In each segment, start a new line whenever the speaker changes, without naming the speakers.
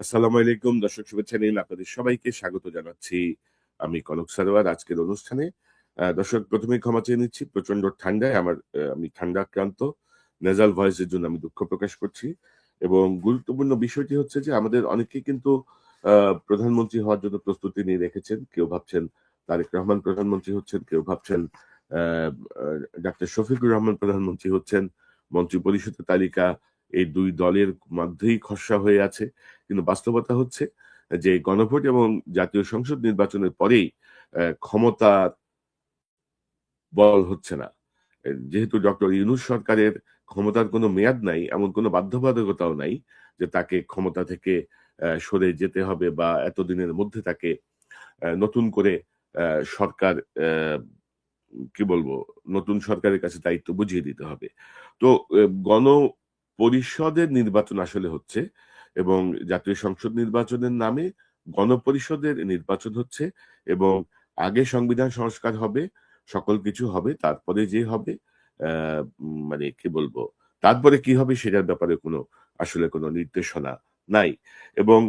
আসসালামু আলাইকুম দর্শক, শুভেচ্ছা নিন আপনাদের সবাইকে স্বাগত জানাচ্ছি আমি কনক সারোয়ার আজকের অনুষ্ঠানে। দর্শক, প্রথমেই ক্ষমা চেয়ে নিচ্ছি, প্রচন্ড ঠান্ডায় আমি ঠান্ডা আক্রান্ত। নেজাল ভয়েসের জন্য আমি দুঃখ প্রকাশ করছি। এবং গুরুত্বপূর্ণ বিষয়টি হচ্ছে যে আমাদের অনেকেই কিন্তু প্রধানমন্ত্রী হওয়ার জন্য প্রস্তুতি নিয়ে রেখেছেন। কেউ ভাবছেন তারেক রহমান প্রধানমন্ত্রী হচ্ছেন, কেউ ভাবছেন আহ ডাক্তার শফিকুর রহমান প্রধানমন্ত্রী হচ্ছেন। মন্ত্রী পরিষদের তালিকা এই দুই দলের মধ্যেই খসড়া হয়ে আছে। কিন্তু বাস্তবতা হচ্ছে যে গণভোট এবং জাতীয় সংসদ নির্বাচনের পরেই ক্ষমতার বল হচ্ছে না। যেহেতু ডক্টর ইউনূস সরকারের ক্ষমতার কোনো মেয়াদ নাই, এমন কোনো বাধ্যবাধকতাও নাই যে তাকে ক্ষমতা থেকে সরে যেতে হবে বা এতদিনের মধ্যে তাকে নতুন করে সরকার আ কি বলবো? নতুন সরকারের কাছে দায়িত্ব বুঝিয়ে দিতে হবে। তো গণপরিষদের নির্বাচন আসলে হচ্ছে এবং জাতীয় সংসদ নির্বাচনের নামে গণপরিষদের নির্বাচন হচ্ছে এবং আগে সংবিধান সংস্কার হবে, সকল কিছু হবে। তারপরে যে হবে আ মানে কি বলবো? তারপরে কি হবে সেটার ব্যাপারে আসলে কোনো নির্দেশনা নাই। এবং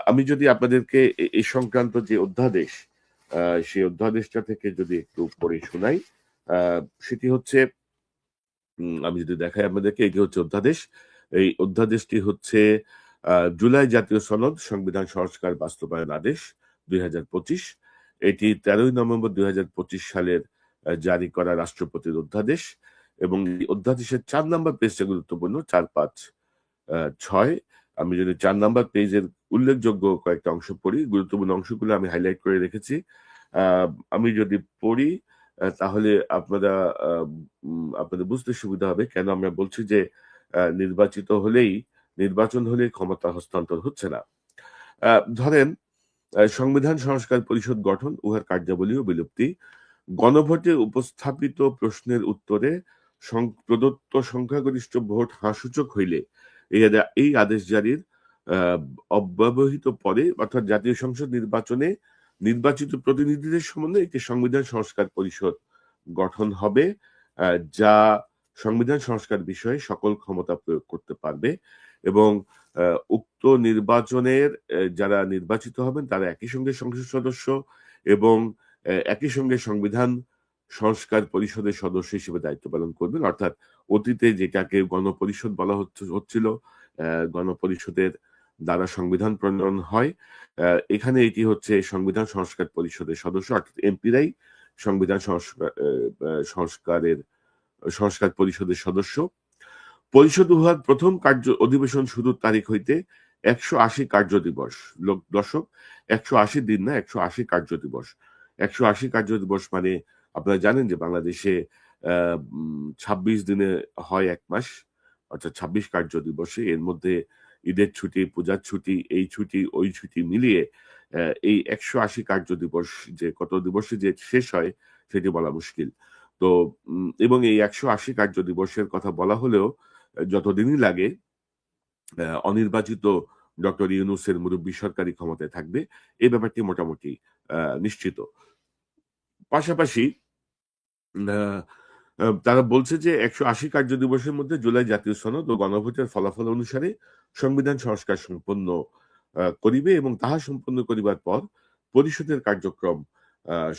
আমি যদি আপনাদেরকে এই সংক্রান্ত যে অধ্যাদেশ, আ সেই অধ্যাদেশটা থেকে যদি একটু পড়ে শোনাই, আ সেটি হচ্ছে আমি যদি দেখাই আপনাদেরকে, এটি হচ্ছে অধ্যাদেশ। এই অধ্যাদেশটি হচ্ছে জুলাই জাতীয় সনদ সংবিধান সংস্কার বাস্তবায়ন আদেশ ২০২৫। এটি ১৩ই নভেম্বর ২০২৫ সালের জারি করা রাষ্ট্রপতির অধ্যাদেশ এবং এই অধ্যাদেশের ৪ নাম্বার পেজটা গুরুত্বপূর্ণ। ৪, ৫, ৬। আমি যদি ৪ নাম্বার পেজের উল্লেখযোগ্য কয়েকটা অংশ পড়ি, গুরুত্বপূর্ণ অংশগুলো আমি হাইলাইট করে রেখেছি। আ আমি যদি পড়ি তাহলে আ আপনাদের বুঝতে সুবিধা হবে কেন আমরা বলছি যে নির্বাচন হলেই ক্ষমতা হস্তান্তর হচ্ছে না। আ ধরেন সংবিধান সংস্কার পরিষদ গঠন, উহার কার্যাবলী ও বিলুপ্তি। গণভোটে উপস্থাপিত প্রশ্নের উত্তরে প্রদত্ত সংখ্যাগরিষ্ঠ ভোট হাসূচক হইলে এই আদেশ জারির আ অব্যবহিত পরে অর্থাৎ জাতীয় সংসদ নির্বাচনে নির্বাচিত প্রতিনিধিদের সমন্বয়ে একটি সংবিধান সংস্কার পরিষদ গঠন হবে, আ যা সংবিধান সংস্কার বিষয়ে সকল ক্ষমতা প্রয়োগ করতে পারবে এবং আ উক্ত নির্বাচনের যারা নির্বাচিত হবেন তারা একই সঙ্গে সংসদ সদস্য এবং একই সঙ্গে সংবিধান সংস্কার পরিষদের সদস্য হিসেবে দায়িত্ব পালন করবেন। অর্থাৎ অতীতে যেটাকে গণপরিষদ বলা হচ্ছিল, গণপরিষদের দ্বারা সংবিধান প্রণয়ন হয়। এখানে এটি হচ্ছে সংবিধান সংস্কার পরিষদের সদস্য, অর্থাৎ এমপিরাই সংবিধান সংস্কার পরিষদের সদস্য। পরিষদ উহার প্রথম অধিবেশন শুরুর তারিখ হইতে ১৮০ কার্য দিবস, দর্শক, ১৮০ দিন না, ১৮০ কার্য দিবস। ১৮০ কার্য দিবস মানে আপনারা জানেন যে বাংলাদেশে ২৬ দিনে হয় ১ মাস। অর্থাৎ ২৬ কার্য দিবসে এর মধ্যে ঈদের ছুটি, পূজার ছুটি, এই ছুটি, ওই ছুটি মিলিয়ে এই ১৮০ কার্য দিবস যে কত দিবসে যে শেষ হয় সেটি বলা মুশকিল। তো এবং এই ১৮০ কার্য দিবসের কথা বলা হলেও যতদিনই লাগে অনির্বাচিত ডক্টর ইউনূসের মুরুব্বি সরকারি ক্ষমতায় থাকবে, এই ব্যাপারটি মোটামুটি নিশ্চিত। পাশাপাশি আ আ তারা বলছে যে ১৮০ কার্য দিবসের মধ্যে জুলাই জাতীয় সনদ ও গণভোটের ফলাফল অনুসারে সংবিধান সংস্কার সম্পন্ন করিবে এবং তাহা সম্পন্ন করিবার পর পরিষদের কার্যক্রম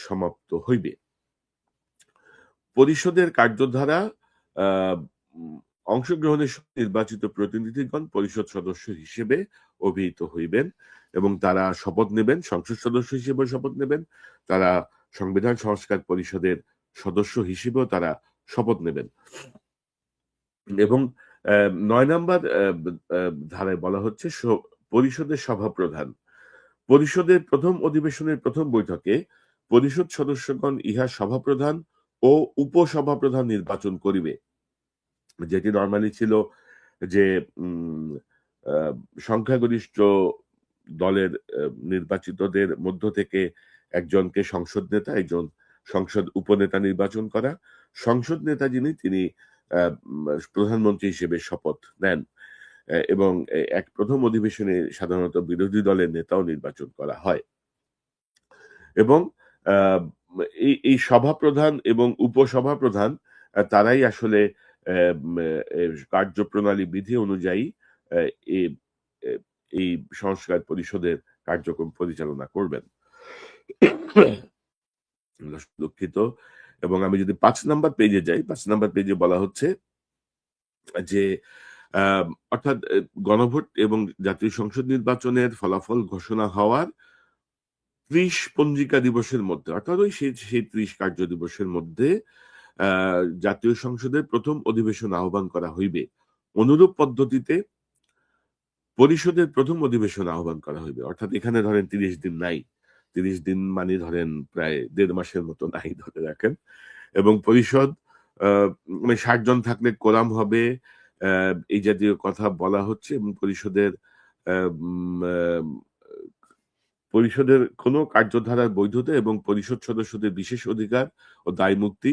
সমাপ্ত হইবে। পরিষদের কার্যধারা আ উম অংশগ্রহণের নির্বাচিত প্রতিনিধিগণ পরিষদ সদস্য হিসেবে অভিহিত হইবেন এবং তারা শপথ নেবেন, সংসদ সদস্য হিসেবেও শপথ নেবেন। তারা সংবিধান সংস্কার পরিষদের সদস্য হিসেবেও তারা শপথ নেবেন। এবং ৯ নাম্বার ধারায় বলা হচ্ছে পরিষদের সভাপ্রধান। পরিষদের ১ম অধিবেশনের ১ম বৈঠকে পরিষদ সদস্যগণ ইহার সভাপ্রধান ও উপসভাপ্রধান নির্বাচন করিবে। যেটি নরমালি ছিল যে উম আ সংখ্যাগরিষ্ঠ দলের নির্বাচিতদের মধ্য থেকে একজনকে সংসদ নেতা, একজন সংসদ উপনেতা নির্বাচন করা। সংসদ নেতা যিনি তিনি আ উম প্রধানমন্ত্রী হিসেবে শপথ নেন। এবং ১ম অধিবেশনে সাধারণত বিরোধী দলের নেতাও নির্বাচন করা হয়। এবং আ এই সভাপ্রধান এবং উপসভাপ্রধান তারাই আসলে অ্যাম এ কার্যপ্রণালী বিধি অনুযায়ী এ এ এই সংস্কার পরিষদের কার্যক্রম পরিচালনা করবেন। দুঃখিত। এবং আমি যদি ৫ নাম্বার পেজে যাই, ৫ নাম্বার পেজে বলা হচ্ছে যে আ অর্থাৎ গণভোট এবং জাতীয় সংসদ নির্বাচনের ফলাফল ঘোষণা হওয়ার ৩০ পঞ্জিকা দিবসের মধ্যে অর্থাৎ ওই সেই ৩০ কার্য দিবসের মধ্যে আ জাতীয় সংসদের ১ম অধিবেশন আহ্বান করা হইবে। অনুরূপ পদ্ধতিতে পরিষদের ১ম অধিবেশন আহ্বান করা হইবে। অর্থাৎ এখানে ধরেন ৩০ দিন নাই। ৩০ দিন মানে ধরেন প্রায় ১.৫ মাসের মতো নাই ধরে রাখেন। এবং পরিষদ আ মানে ৬০ জন থাকলে কোরাম হবে, আ এই জাতীয় কথা বলা হচ্ছে এবং পরিষদের আ উম আ পরিষদের কোন কার্যধারার বৈধতা এবং পরিষদ সদস্যদের বিশেষ অধিকার ও দায়মুক্তি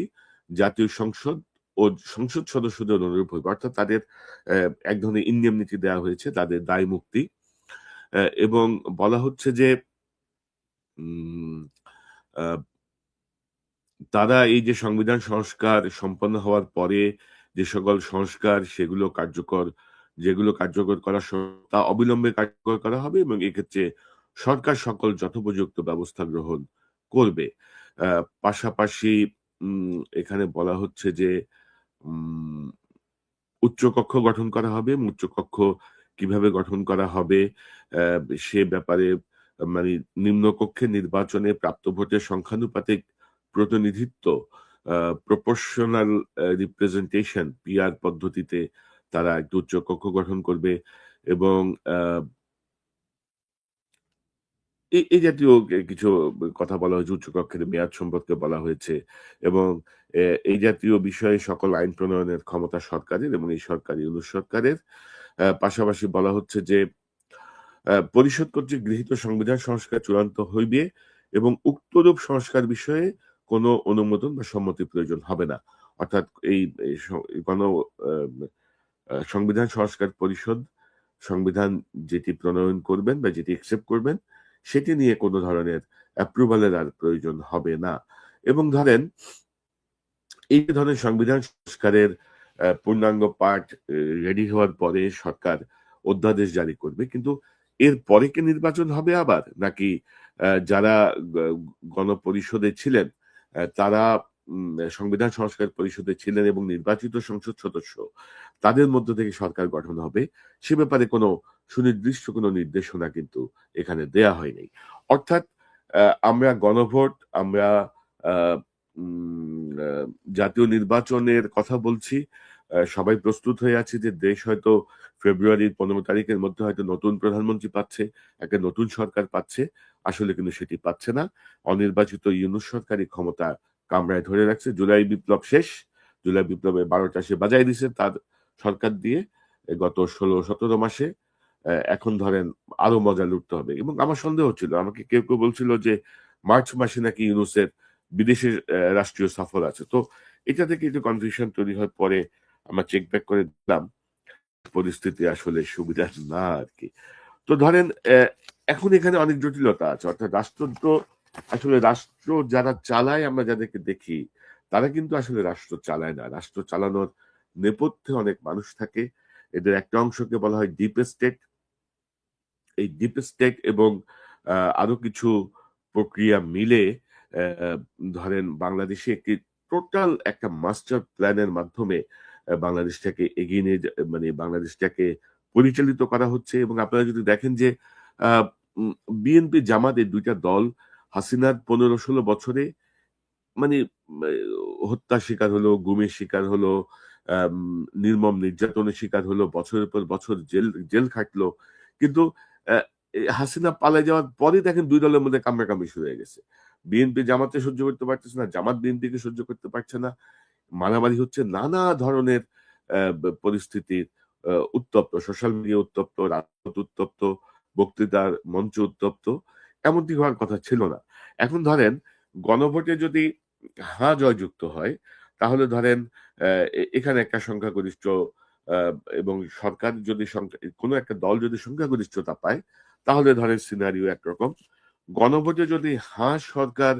জাতীয় সংসদ ও সংসদ সদস্যদের অনুরূপ হইবে। অর্থাৎ তাদের এক ধরনের ইন্ডেমনিটি দেওয়া হয়েছে, তাদের দায়মুক্তি। এবং বলা হচ্ছে যে উম আ তারা এই যে সংবিধান সংস্কার সম্পন্ন হওয়ার পরে যে সকল সংস্কার যেগুলো কার্যকর করা তা অবিলম্বে কার্যকর করা হবে এবং এক্ষেত্রে সরকার সকল যথোপযুক্ত ব্যবস্থা গ্রহণ করবে। পাশাপাশি এখানে বলা হচ্ছে যে উম উচ্চকক্ষ গঠন করা হবে এবং উচ্চকক্ষ কিভাবে গঠন করা হবে অ্যা সে ব্যাপারে মানে নিম্নকক্ষের নির্বাচনে প্রাপ্ত ভোটের সংখ্যানুপাতিক প্রতিনিধিত্ব আ প্রপোর্শনাল রিপ্রেজেন্টেশন পিআর পদ্ধতিতে তারা একটা উচ্চকক্ষ গঠন করবে এবং এই জাতীয় কিছু কথা বলা হয়েছে, উচ্চকক্ষের মেয়াদ সম্পর্কে বলা হয়েছে এবং এই জাতীয় বিষয়ে সকল আইন প্রণয়নের ক্ষমতা সরকারের এবং এই সরকার ইউনূস সরকারের। পাশাপাশি বলা হচ্ছে যে পরিষদ কর্তৃক গৃহীত সংবিধান সংস্কার চূড়ান্ত হইবে এবং উক্তরূপ সংস্কার বিষয়ে কোন অনুমোদন বা সম্মতি প্রয়োজন হবে না। অর্থাৎ এই এই স গণ আ সংবিধান সংস্কার পরিষদ সংবিধান যেটি প্রণয়ন করবেন বা যেটি একসেপ্ট করবেন, সেটি নিয়ে কোন ধরনের অ্যাপ্রুভাল এর আর প্রয়োজন হবে না। এবং ধরেন এই যে ধরনের সংবিধান সংস্কারের পূর্ণাঙ্গ পার্ট রেডি হওয়ার পরে সরকার অধ্যাদেশ জারি করবে। কিন্তু এর পরে কি নির্বাচন হবে আবার? নাকি যারা গ গণপরিষদে ছিলেন তারা সংবিধান সংস্কার পরিষদে ছিলেন এবং নির্বাচিত সংসদ সদস্য তাদের মধ্য থেকে সরকার গঠন হবে। সে ব্যাপারে কোনো সুনির্দিষ্ট কোনো নির্দেশনা কিন্তু এখানে দেয়া হয়নি। অর্থাৎ আমরা গণভোট, আমরা আ উম আ জাতীয় নির্বাচনের কথা বলছি। সবাই প্রস্তুত হয়ে আছে যে দেশ হয়তো ফেব্রুয়ারির ১৫ তারিখের মধ্যে হয়তো নতুন প্রধানমন্ত্রী পাচ্ছে, একটা নতুন সরকার পাচ্ছে। আসলে কিন্তু সেটি পাচ্ছে না। অনির্বাচিত ইউনূস সরকারই ক্ষমতা কামড়ায় ধরে রাখছে। জুলাই বিপ্লব শেষ। জুলাই বিপ্লবের ১২টা সে বাজায় দিছে তার সরকার দিয়ে গত ১৬-১৭ মাসে। এখন ধরেন আরো মজা লুটতে হবে। এবং আমার সন্দেহ হচ্ছিল। আমাকে কেউ বলছিল যে মার্চ মাসে নাকি ইউনূসের বিদেশের রাষ্ট্রীয় সফর আছে। তো এটা থেকে একটু কনফিউশন তৈরি হয়। পরে আমরা চেক ব্যাক করে দেখলাম পরিস্থিতি আসলে সুবিধার না আরকি। তো ধরেন এখন এখানে অনেক জটিলতা আছে। অর্থাৎ রাষ্ট্র যারা চালায় আমরা যাদেরকে দেখি, তারা কিন্তু আসলে রাষ্ট্র চালায় না। রাষ্ট্র চালানোর নেপথ্যে অনেক মানুষ থাকে। এদের একটা অংশকে বলা হয় ডিপ স্টেট। এই ডিপ স্টেট এবং আরো কিছু প্রক্রিয়া মিলে ধরেন বাংলাদেশে একটি টোটাল একটা মাস্টার প্ল্যানের মাধ্যমে বাংলাদেশটাকে এগিয়ে নিয়ে মানে বাংলাদেশটাকে পরিচালিত করা হচ্ছে এবং আপনারা যদি দেখেন যে আ উম বিএনপি জামাত এই ২ টা দল হাসিনার ১৫-১৬ বছরে মানে মে হত্যার শিকার হলো, গুমের শিকার হলো, আম নির্মম নির্যাতনের শিকার হলো, বছরের পর বছর জেল খাটলো। কিন্তু অ্যা হাসিনা পালায় যাওয়ার পরেই দেখেন ২ দলের মধ্যে কামড়াকামড়ি শুরু হয়ে গেছে। বিএনপি জামাতকে সহ্য করতে পারতেছে না, জামাত বিএনপিকে সহ্য করতে পারছে না। মারামারি হচ্ছে, নানা ধরনের পরিস্থিতির উত্তপ্ত, সোশ্যাল মিডিয়া উত্তপ্ত, রাজপথ উত্তপ্ত, বক্তৃতার মঞ্চ উত্তপ্ত। এমনটি হওয়ার কথা ছিল না। এখন ধরেন গণভোটে যদি হা জয়যুক্ত হয়, তাহলে ধরেন অ্যা এখানে একটা সংখ্যাগরিষ্ঠ আ এবং সরকার যদি কোন একটা দল যদি সংখ্যাগরিষ্ঠতা পায়, তাহলে ধরেন সিনারিও একরকম। গণভোটে যদি সরকার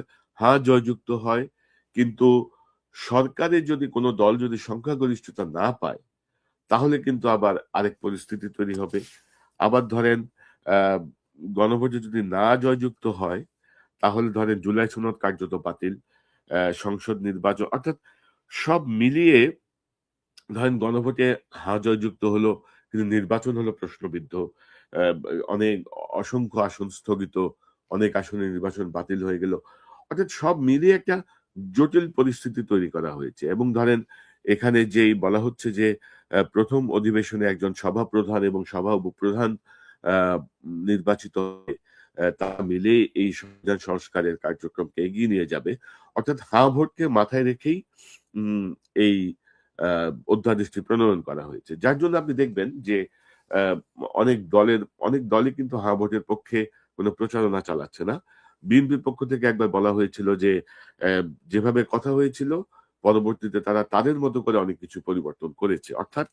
জয়যুক্ত হয়, কিন্তু সরকারের যদি কোন দল যদি সংখ্যাগরিষ্ঠতা না পায়, তাহলে কিন্তু আবার আরেক পরিস্থিতি তৈরি হবে। আবার ধরেন আহ, গণভোটে যদি না জয়যুক্ত হয় তাহলে ধরেন জুলাই সনদ কার্যত বাতিল, সংসদ নির্বাচন, অর্থাৎ সব মিলিয়ে ধরেন গণভোটে হা জয়যুক্ত হলো, কিন্তু নির্বাচন হলো প্রশ্নবিদ্ধ, আহ, অনেক অসংখ্য আসন স্থগিত, অনেক আসনে নির্বাচন বাতিল হয়ে গেল। অর্থাৎ সব মিলিয়ে একটা জটিল পরিস্থিতি তৈরি করা হয়েছে। এবং ধরেন এখানে যেই বলা হচ্ছে যে প্রথম অধিবেশনে একজন সভাপ্রধান এবং সভা উপপ্রধান আহ, নির্বাচিত হবে, তা মিলে এই সংবিধান সংস্কারের কার্যক্রমকে এগিয়ে নিয়ে যাবে। অর্থাৎ হা ভোটকে মাথায় রেখেই উম, এই অধ্যাদেশটি প্রণয়ন করা হয়েছে। যার জন্য আপনি দেখবেন যে আহ, অনেক দলই কিন্তু হা ভোটের পক্ষে কোনো প্রচারণা চালাচ্ছে না। বিএনপির পক্ষ থেকে একবার বলা হয়েছিল যে যেভাবে কথা হয়েছিল পরবর্তীতে তারা তাদের মতো করে অনেক কিছু পরিবর্তন করেছে। অর্থাৎ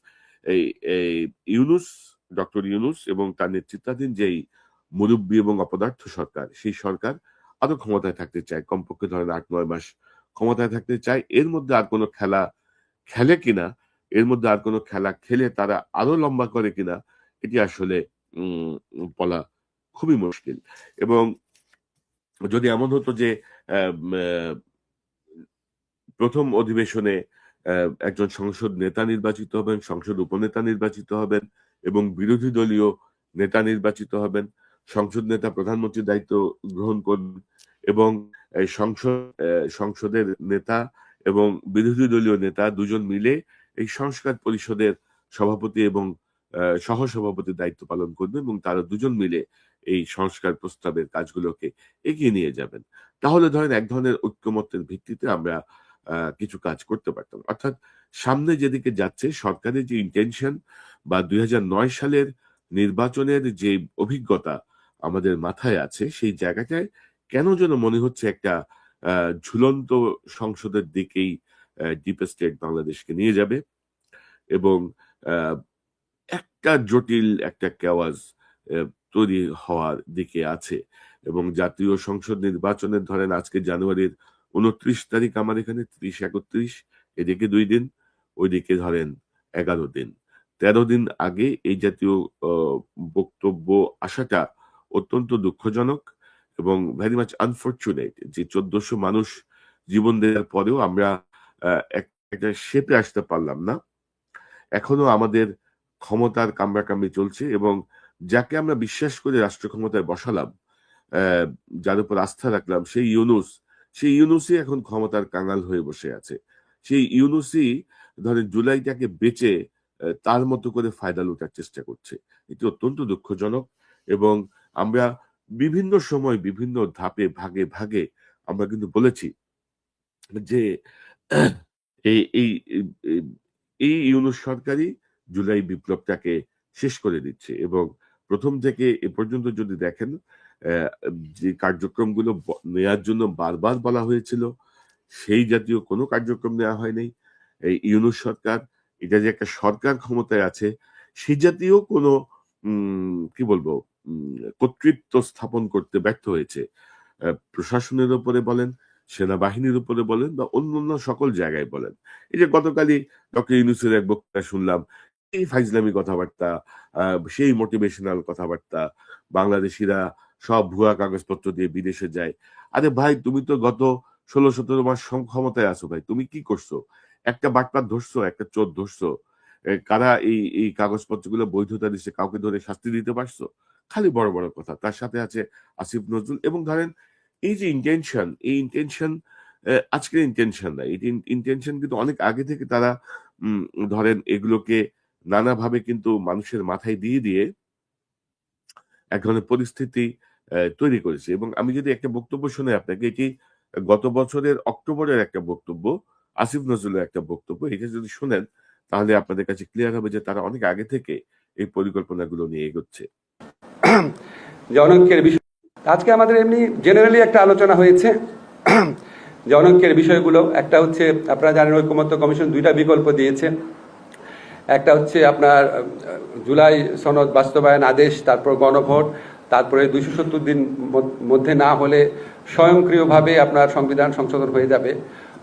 এই এই ইউনুস, ডক্টর ইউনুস এবং তার নেতৃত্বাধীন যেই মুরব্বী এবং অপদার্থ সরকার, সেই সরকার আরো ক্ষমতায় থাকতে চায়, কমপক্ষে ধরেন ৮-৯ মাস ক্ষমতায় থাকতে চায়। এর মধ্যে আর কোনো খেলা খেলে কিনা, এর মধ্যে আর কোনো খেলা খেলে তারা আরো লম্বা করে কিনা, এটি আসলে বলা খুবই মুশকিল। এবং যদি এমন হতো যে প্রথম অধিবেশনে একজন সংসদ নেতা নির্বাচিত হবেন, সংসদ উপনেতা নির্বাচিত হবেন এবং বিরোধী দলীয় নেতা নির্বাচিত হবেন, সংসদ নেতা প্রধানমন্ত্রীর দায়িত্ব গ্রহণ করবেন এবং এই সংসদের নেতা এবং বিরোধী দলীয় নেতা দুজন মিলে এই সংস্কার পরিষদের সভাপতি এবং সহসভাপতির দায়িত্ব পালন করবেন এবং তারা দুজন মিলে এই সংস্কার প্রস্তাবের কাজগুলোকে এগিয়ে নিয়ে যাবেন। তাহলে ধরেন এক ধরনের ঐক্যমত্যের ভিত্তিতে আমরা কিছু কাজ করতে পারতাম। অর্থাৎ সামনে যেদিকে যাচ্ছে সরকারের যে ইন্টেনশন বা ২০০৯ সালের নির্বাচনের যে অভিজ্ঞতা আমাদের মাথায় আছে, সেই জায়গাটায় কেন যেন মনে হচ্ছে একটা ঝুলন্ত সংসদের দিকেই ডিপ স্টেট বাংলাদেশকে নিয়ে যাবে এবং আহ, একটা জটিল একটা কেওয়াজ তৈরি হওয়ার দিকে আছে। এবং জাতীয় সংসদ নির্বাচনের ধরেন আজকে জানুয়ারির ২৯ তারিখ আমার এখানে, ৩০-৩১, এদিকে ২ দিন, ওইদিকে ধরেন ১১ দিন, ১৩ দিন আগে এই জাতীয় বক্তব্য আসাটা অত্যন্ত দুঃখজনক এবং ভেরি মাচ আনফর্চুনেট যে ১৪০০ মানুষ জীবন দেওয়ার পরেও আমরা একটা শেপে আসতে পারলাম না। এখনো আমাদের ক্ষমতার কামড়াকামড়ি চলছে এবং যাকে আমরা বিশ্বাস করে রাষ্ট্র ক্ষমতায় বসালাম, যার উপর আস্থা রাখলাম, সেই ইউনুসই এখন ক্ষমতার কাঙাল হয়ে বসে আছে। সেই ইউনুসই ধরেন জুলাইটাকে বেচে তার মতো করে ফায়দা লুটার চেষ্টা করছে। এটি অত্যন্ত দুঃখজনক। এবং আমরা বিভিন্ন সময় বিভিন্ন ধাপে ভাগে ভাগে আমরা কিন্তু বলেছি যে এই এই এই এই ইউনূস সরকারই জুলাই বিপ্লবটাকে শেষ করে দিচ্ছে। এবং প্রথম থেকে এ পর্যন্ত যদি দেখেন আহ, যে কার্যক্রমগুলো নেয়ার জন্য বারবার বলা হয়েছিল, সেই জাতীয় কোনো কার্যক্রম নেওয়া হয়নি। এই ইউনূস সরকার, এটা যে একটা সরকার ক্ষমতায় আছে, সেই জাতীয় কোনো কি বলবো কর্তৃত্ব স্থাপন করতে ব্যর্থ হয়েছে। প্রশাসনের উপরে বলেন, সেনাবাহিনীর উপরে বলেন বা অন্যান্য সকল জায়গায় বলেন। এই যে গতকালই ডক্টর ইউনূসের এক বক্তৃতা শুনলাম, এই ফাইজলামি কথাবার্তা, সেই মোটিভেশনাল কথাবার্তা, বাংলাদেশিরা সব ভুয়া কাগজপত্র দিয়ে বিদেশে যায়। আরে ভাই, তুমি তো গত ১৬-১৭ মাস ক্ষমতায় আছো ভাই, তুমি কি করছো? একটা বাটপার ধরছো, একটা চোর ধরছো? কারা এই এই কাগজপত্রগুলো বৈধতা দিচ্ছে, কাউকে ধরে শাস্তি দিতে পারছো? খালি বড় বড় কথা। তার সাথে আছে আসিফ নজরুল। এবং ধরেন এই যে ইন্টেনশন, এই ইন্টেনশন আজকের ইন্টেনশন না, এই ইন্টেনশন কিন্তু অনেক আগে থেকে তারা ধরেন এগুলোকে নানাভাবে কিন্তু মানুষের মাথায় দিয়ে দিয়ে এক ধরনের পরিস্থিতি তৈরি করেছে। এবং আমি যদি একটা বক্তব্য শুনে আপনাকে, এটি গত বছরের অক্টোবরের একটা বক্তব্য, আসিফ নজরুলের একটা বক্তব্য, এটা যদি শুনেন তাহলে আপনাদের কাছে ক্লিয়ার হবে যে তারা অনেক আগে থেকে এই পরিকল্পনাগুলো নিয়ে এগোচ্ছে।
জনৈক্যের বিষয় আজকে আমাদের এমনি জেনারেলি একটা আলোচনা হয়েছে জনৈক্যের বিষয়গুলো। একটা হচ্ছে, আপনারা জানেন ঐকমত্য কমিশন 2টা বিকল্প দিয়েছে। একটা হচ্ছে আপনার জুলাই সনদ বাস্তবায়ন আদেশ, তারপর গণভোট, তারপরে 270 দিন মধ্যে না হলে স্বয়ংক্রিয়ভাবে আপনার সংবিধান সংশোধন হয়ে যাবে।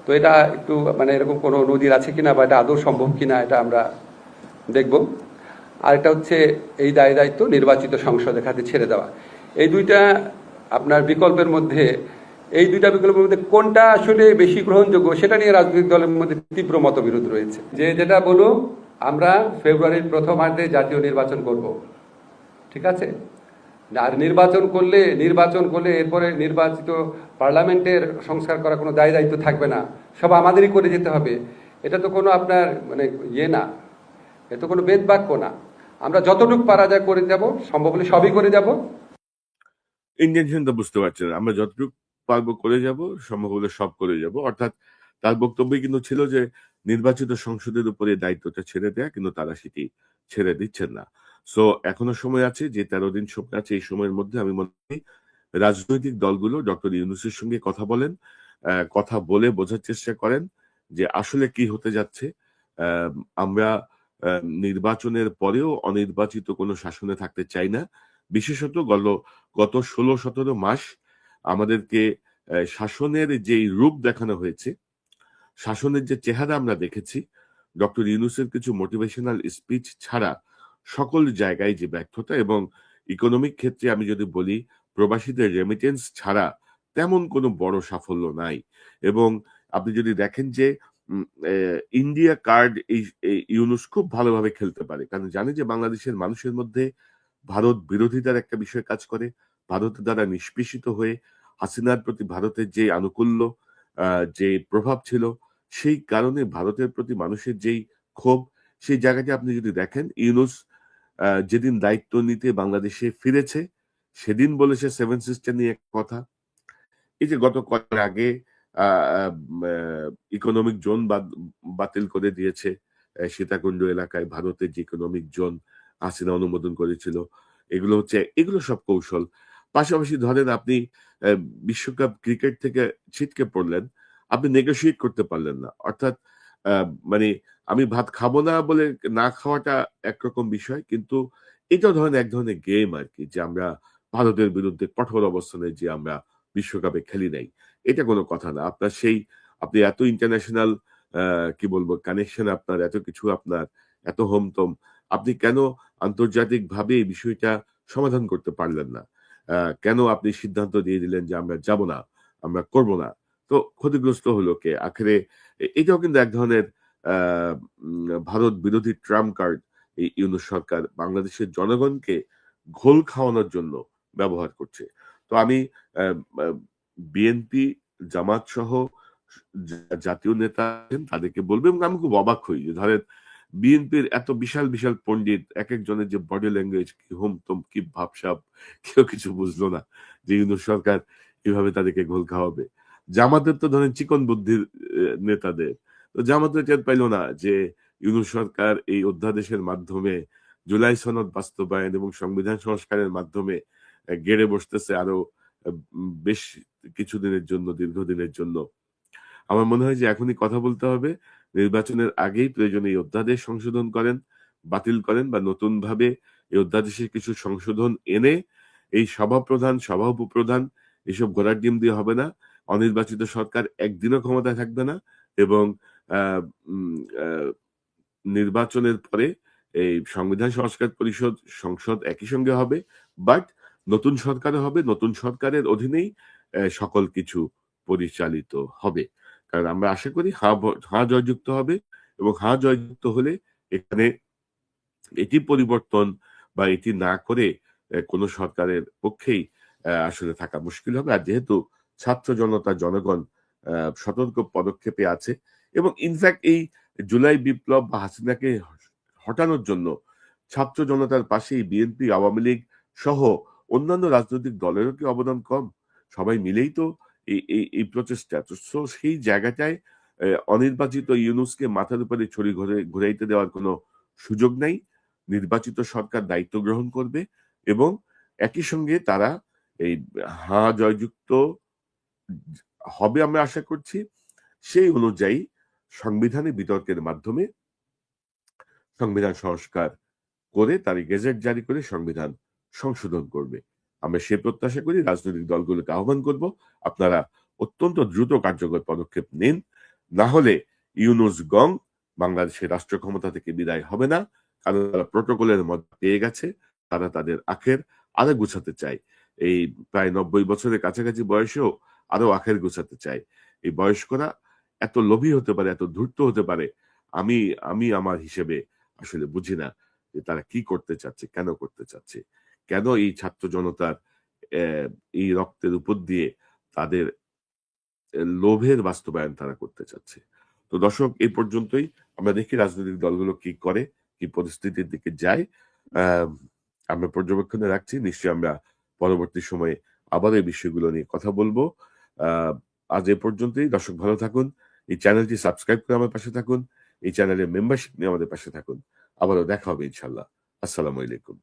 তো এটা একটু মানে এরকম কোনো নজির আছে কিনা বা এটা আদৌ সম্ভব কিনা, এটা আমরা দেখব। আরেকটা হচ্ছে এই দায় দায়িত্ব নির্বাচিত সংসদের হাতে ছেড়ে দেওয়া। এই দুইটা আপনার বিকল্পের মধ্যে এই দুইটা বিকল্পের মধ্যে কোনটা আসলে বেশি গ্রহণযোগ্য সেটা নিয়ে রাজনৈতিক দলের মধ্যে তীব্র মতবিরোধ রয়েছে। যেটা বলো, আমরা ফেব্রুয়ারির প্রথমার্ধে জাতীয় নির্বাচন করব, ঠিক আছে? আর নির্বাচন করলে এরপরে নির্বাচিত পার্লামেন্টের সংস্কার করা কোনো দায় দায়িত্ব থাকবে না, সব আমাদেরই করে যেতে হবে। এটা তো কোনো আপনার মানে না, এটা তো কোনো বেদবাক্য না। আমরা যতটুকু পারা যায় করে যাব, সম্ভব হলে সবই করে যাব।
ইন্টেনশনটা বুঝতে পারছেন, আমরা যতটুকু পারবো করে যাব, সম্ভব হলে সব করে যাব। অর্থাৎ তার বক্তব্যই কিন্তু ছিল যে নির্বাচিত সংসদের উপরে দায়িত্বটা ছেড়ে দেয়া, কিন্তু তারা সেটি ছেড়ে দিচ্ছেন না। সো এখনো সময় আছে, যে 13 দিন সময় আছে, এই সময়ের মধ্যে আমি মনে করি রাজনৈতিক দলগুলো ডক্টর ইউনূসের সঙ্গে কথা বলেন, কথা বলে বোঝার চেষ্টা করেন যে আসলে কি হতে যাচ্ছে। আমরা নির্বাচনের পরেও অনির্বাচিত কোনো শাসনে থাকতে চাই না। বিশেষত গত 16-17 মাস আমাদেরকে শাসনের যেই রূপ দেখানো হয়েছে, শাসনের যে চেহারা আমরা দেখেছি, ডক্টর ইউনূসের কিছু মোটিভেশনাল স্পিচ ছাড়া সকল জায়গায় যে ব্যর্থতা, এবং ইকোনমিক ক্ষেত্রে আমি যদি বলি, প্রবাসীদের রেমিটেন্স ছাড়া তেমন কোনো বড় সাফল্য নাই। এবং আপনি যদি দেখেন যে ইন্ডিয়া কার্ড এই ইউনূস খুব ভালোভাবে খেলতে পারে, কারণ জানে যে বাংলাদেশের মানুষের মধ্যে ভারত বিরোধিতার একটা বিষয় কাজ করে। ভারতের দ্বারা নিষ্পেষিত হয়ে হাসিনার প্রতি ভারতের যে আনুকূল্য, যে প্রভাব ছিল, সেই কারণে ভারতের প্রতি মানুষের যেই ক্ষোভ, সেই জায়গাটি আপনি যদি দেখেন, ইউনূস যেদিন দায়িত্ব নিতে বাংলাদেশে ফিরেছে, সেদিন বলেছে 7 সিস্টার নিয়ে একটা কথা। এই যে গত কয়েকদিন আগে ইকোনমিক জোন বাতিল করে দিয়েছে, সীতাকুণ্ড এলাকায় ভারতের যে ইকোনমিক জোন হাসিনা অনুমোদন করেছিল, এগুলো সব কৌশল। পাশাপাশি ধরেন আপনি বিশ্বকাপ ক্রিকেট থেকে ছিটকে পড়লেন, আপনি নেগোশিয়েট করতে পারলেন না। অর্থাৎ মানে আমি ভাত খাবো না বলে না খাওয়াটা একরকম বিষয়, কিন্তু এটাও ধরেন এক ধরনের গেম আর কি, যে আমরা ভারতের বিরুদ্ধে কঠোর অবস্থানে যে আমরা বিশ্বকাপে খেলি নাই, এটা কোনো কথা না। আপনি এত ইন্টারন্যাশনাল কি বলবো কানেকশন, আপনার এত কিছু, আপনার এত হোমতম, আপনি কেন আন্তর্জাতিকভাবে এই বিষয়টা সমাধান করতে পারলেন না? কেন আপনি সিদ্ধান্ত দিয়ে দিলেন যে আমরা যাব না, আমরা করব না? তো ক্ষতিগ্রস্ত হলো কে? আখেরে এটাও কিন্তু এক ধরনের ভারত বিরোধী ট্রাম্প কার্ড এই ইউনূস সরকার বাংলাদেশের জনগণকে ঘোল খাওয়ানোর জন্য ব্যবহার করছে। তো আমি বিএনপি, জামাত সহ জাতীয় নেতা আছেন, তাদেরকে বলবো, এবং আমি খুব অবাক হই যে ধরেন বিএনপির এত বিশাল বিশাল পণ্ডিত, এক একজনের যে বডি ল্যাঙ্গুয়েজ, কি হোমতম, কি ভাবসাব, কেউ কিছু বুঝলো না যে ইউনূস সরকার কিভাবে তাদেরকে ঘোল খাওয়াবে। জামাতের তো ধরেন চিকন বুদ্ধির নেতাদের, তো জামাতের টের পাইল না যে ইউনূস সরকার এই অধ্যাদেশের মাধ্যমে জুলাই সনদ বাস্তবায়ন এবং সংবিধান সংস্কারের মাধ্যমে গেড়ে বসতেছে আরো বেশ কিছুদিনের জন্য, দীর্ঘদিনের জন্য। আমার মনে হয় যে এখনই কথা বলতে হবে, নির্বাচনের আগেই প্রয়োজনে এই অধ্যাদেশ সংশোধন করেন, বাতিল করেন, বা নতুন ভাবে এই অধ্যাদেশে কিছু সংশোধন এনে এই সভাপ্রধান, সভা উপপ্রধান, এসব ঘোড়ার ডিম দিয়ে হবে না। অনির্বাচিত সরকার একদিনও ক্ষমতায় থাকবে না, এবং আহ উম আহ নির্বাচনের পরে এই সংবিধান সংস্কার পরিষদ, সংসদ একই সঙ্গে হবে, বাট নতুন সরকারও হবে, নতুন সরকারের অধীনেই সকল কিছু পরিচালিত হবে। কারণ আমরা আশা করি হাঁ জয়যুক্ত হবে, এবং হাঁ জয়যুক্ত হলে এখানে এটি পরিবর্তন বা এটি না করে কোনো সরকারের পক্ষেই আসলে থাকা মুশকিল হবে। আর যেহেতু ছাত্র জনতা, জনগণ সতর্ক পদক্ষেপে আছে, এবং ইনফ্যাক্ট এই জুলাই বিপ্লব বা হাসিনাকে হটানোর জন্য ছাত্র জনতার পাশেই বিএনপি, আওয়ামী লীগ সহ অন্যান্য রাজনৈতিক দলেরও কি অবদান কম? সবাই মিলেই তো এই প্রচেষ্টা। তো সেই জায়গাটায় অনির্বাচিত ইউনূসকে মাথার উপরে ছড়ি ঘুরাইতে দেওয়ার কোনো সুযোগ নাই। নির্বাচিত সরকার দায়িত্ব গ্রহণ করবে, এবং একই সঙ্গে তারা এই হাঁ জয়যুক্ত হবে আমরা আশা করছি। সেই অনুযায়ী সংবিধানে বিতর্কের মাধ্যমে সংবিধান সংস্কার করে, তার গেজেট জারি করে সংবিধান সংশোধন করবে। আমরা সে প্রত্যাশা করি। রাজনৈতিক দলগুলোকে আহ্বান করব, আপনারা অত্যন্ত দ্রুত কার্যকর পদক্ষেপ নিন, না হলে ইউনূস গং বাংলাদেশের রাষ্ট্র ক্ষমতা থেকে বিদায় হবে না। কারণ তারা প্রোটোকলের মধ্যে পেয়ে গেছে, তারা তাদের আখের আরো গুছাতে চায়। এই প্রায় ৯০ বছরের কাছাকাছি বয়সেও আরো আখের গুছাতে চায়। এই বয়স্করা এত লোভী হতে পারে, এত ধূর্ত হতে পারে, আমি আমি আমার হিসেবে আসলে বুঝি না যে তারা কি করতে চাচ্ছে, কেন করতে চাচ্ছে? কেন এই ছাত্র জনতার এই রক্তের উপর দিয়ে তাদের লোভের বাস্তবায়ন তারা করতে চাচ্ছে? তো দর্শক, এই পর্যন্তই। আমরা দেখি রাজনৈতিক দলগুলো কি করে, কি পরিস্থিতির দিকে যায়। আম আমরা পর্যবেক্ষণে রাখছি। নিশ্চয়ই আমরা পরবর্তী সময়ে আবার এই বিষয়গুলো নিয়ে কথা বলবো। আ আজ এ পর্যন্তই। দর্শক ভালো থাকুন। এই চ্যানেলটি সাবস্ক্রাইব করে আমার পাশে থাকুন। এই চ্যানেলের মেম্বারশিপ নিয়ে আমাদের পাশে থাকুন। আবারও দেখা হবে ইনশাআল্লাহ। আসসালামু আলাইকুম।